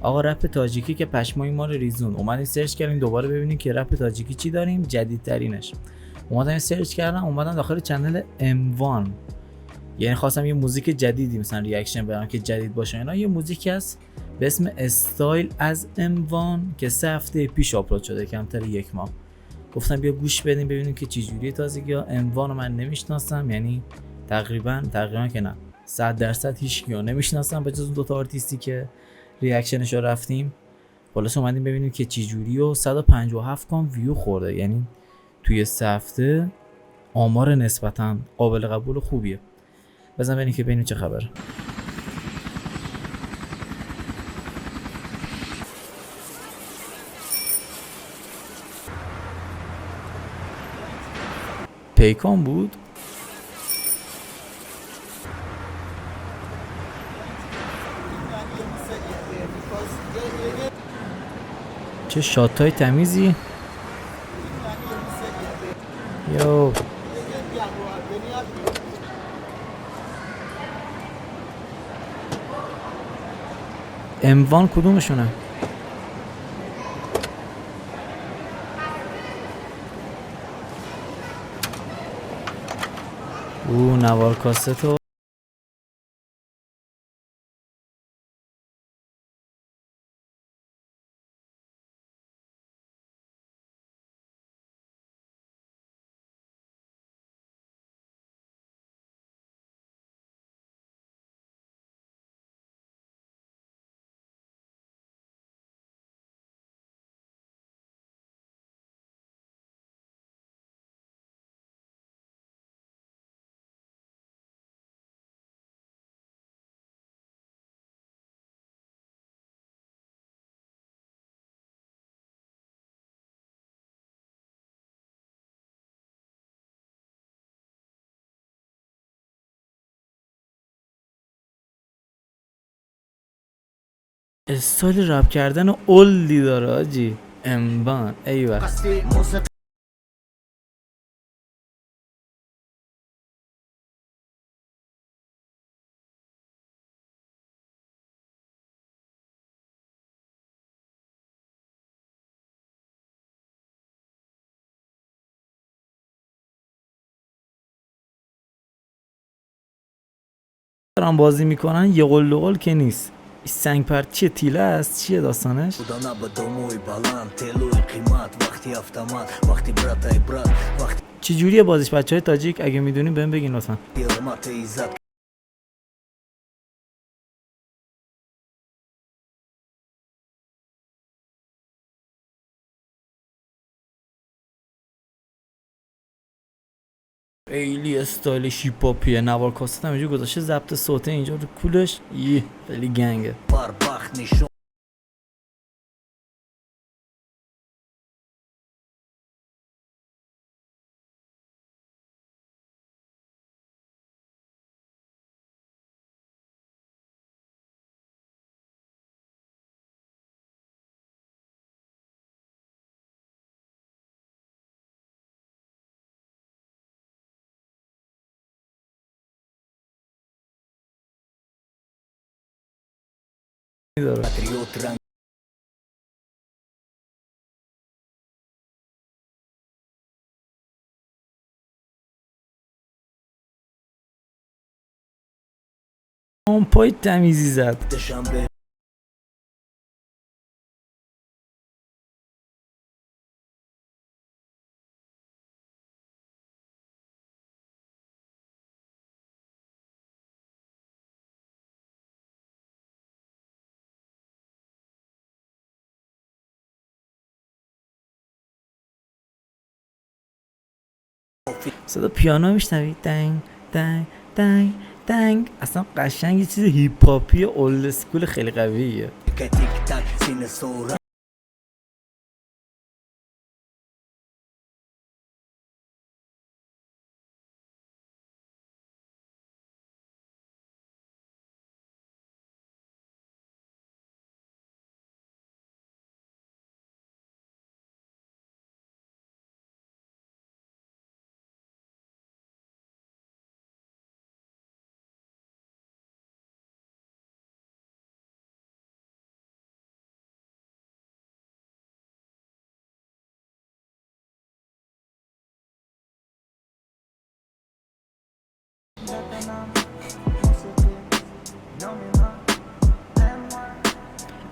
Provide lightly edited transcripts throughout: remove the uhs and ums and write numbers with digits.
آقا رپ تاجیکی که پشمای ما رو ریزون. اومدیم سرچ کردیم دوباره ببینیم که رپ تاجیکی چی داریم جدیدترینش. اومدم سرچ کردم اومدم داخل چنل M1. یعنی خواستم یه موزیک جدیدی مثلا ریاکشن بدم که جدید باشه. اینا یه موزیک هست به اسم استایل از M1 که 3 هفته پیش آپلود شده، کمتر یک ماه. گفتم بیا گوش بدیم ببینیم که چه جوریه. تازگی‌ها M1 رو من نمیشناسم، یعنی تقریبا که نه 100% هیچ کیو نمیشناسم به جز اون دو تا آرتیستی که ریاکشنش رو رفتیم. خلاص اومدیم ببینیم که چه جوریه و 157 کام ویو خورده، یعنی توی 3 هفته آمار نسبتا قابل قبول و خوبیه. بزن ببینیم که ببینیم چه خبره. پیکان بود. چه شاتای تمیزی. یو M1 کدومشونه؟ او نوار کاستو. استایل رپ کردن اولدی داره آجی. M1 ایوه. دارن بازی میکنن یه قل قل که نیست. سنگ پرچی تیله است، چیه داستانش؟ چی جوریه بازیش بچهای تاجیک؟ اگه میدونین بهم بگین لطفا. خیلی استایل هیپ هاپیه. نوار کاست هم اینجا گذاشته ضبط صوته اینجا رو کولش. خیلی گنگه. اون پای تمیزی زد. صدا پیانو میشنوی؟ دنگ دنگ دنگ دنگ. اصلا قشنگ یه چیز هیپ هاپی اولد اسکول خیلی قویه.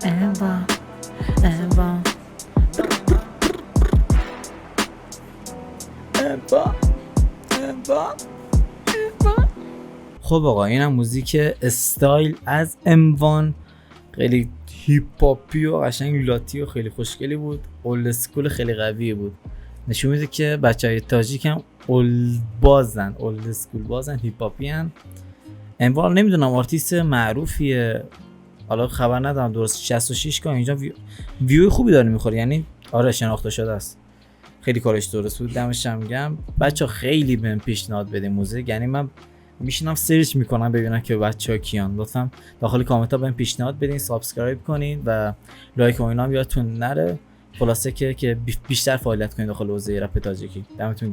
اموان اموان خب آقا اینم موزیک استایل از اموان، خیلی هیپ هاپی و قشنگ لاتی و خیلی خوشگلی بود، اولد اسکول خیلی قوی بود، نشون میده که بچهای تاجیک هم اولد اسکول بازن، هیپ هاپی ان. اموان نمیدونم آرتیست معروفیه، حالا خبر ندارم، درست 66 که اینجا ویو خوبی داره میخوره، یعنی آره شناخته شده است، خیلی کارش درست بود، دمش هم گرم. بچا خیلی بهم پیشنهاد بده موزیک، یعنی من میشینم سرچ میکنم ببینم که بچه‌ها کیان، لطفا داخل کامنت ها بهم پیشنهاد بدین، سابسکرایب کنین و لایک و اینا هم یادتون نره، خلاصه که بیشتر فعالیت کنین داخل حوزه رپ تاجیکی. دمتون